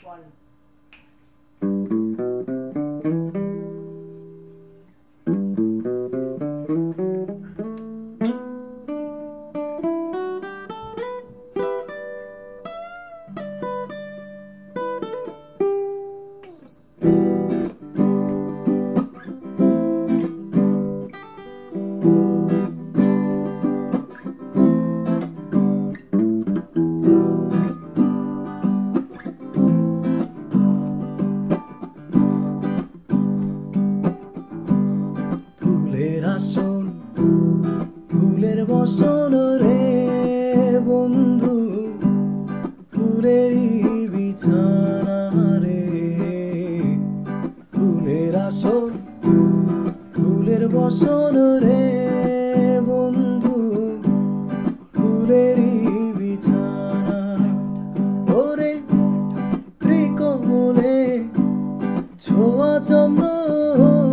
one. ফুলের আসন ফুলের বসন রে বন্ধু, ফুলেরই বিছানা রে। ফুলের আসন ফুলের বসন রে বন্ধু, ফুলেরই বিছানা। ওরে ত্রিকমলে ছোঁয়া চন্দন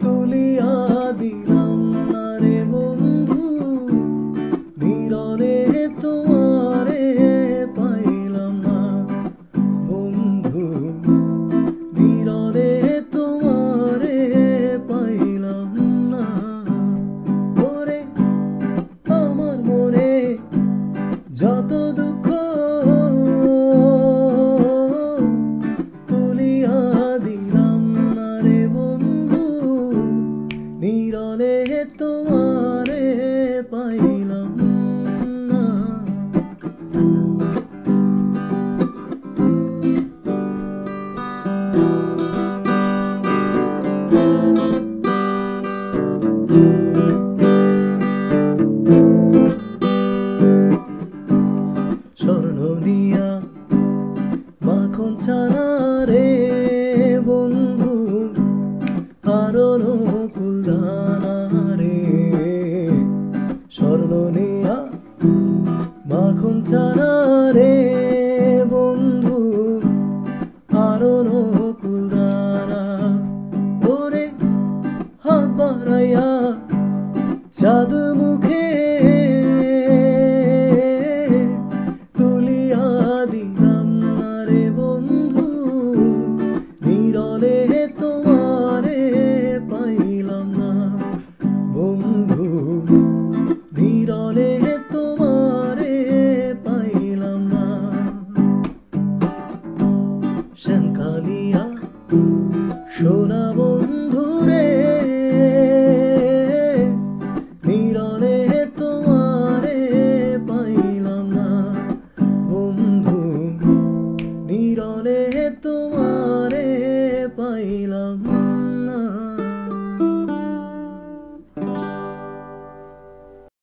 তুলিয়া দিলাম না রে বন্ধু, নীরবে তোমারে পাইলাম না বন্ধু, নীরবে তোমারে পাইলাম না। ওরে আমার মনে যত দুঃখ তুলিয়া দিলাম না রে বন্ধু, নীরবে তোমারে পাইলাম না। স্বর্ণ নিয়া মাখন ছানা রে বন্ধু, আরো নকুলদানা রে। স্বর্ণ নিয়া মাখন ছানা রে বন্ধু, আরো নকুলদানা। ওরে হাত বাড়াইয়া চাঁদ মুখে তুলিয়া দিলাম না রে বন্ধু, নীরবে তোমারে পাইলাম না বন্ধু, নীরবে তোমারে পাইলাম না। শ্যামকালিয়া সোনা বন্ধু রে, নীরবে তোমারে পাইলাম না বন্ধু, নীরবে তোমারে পাইলাম।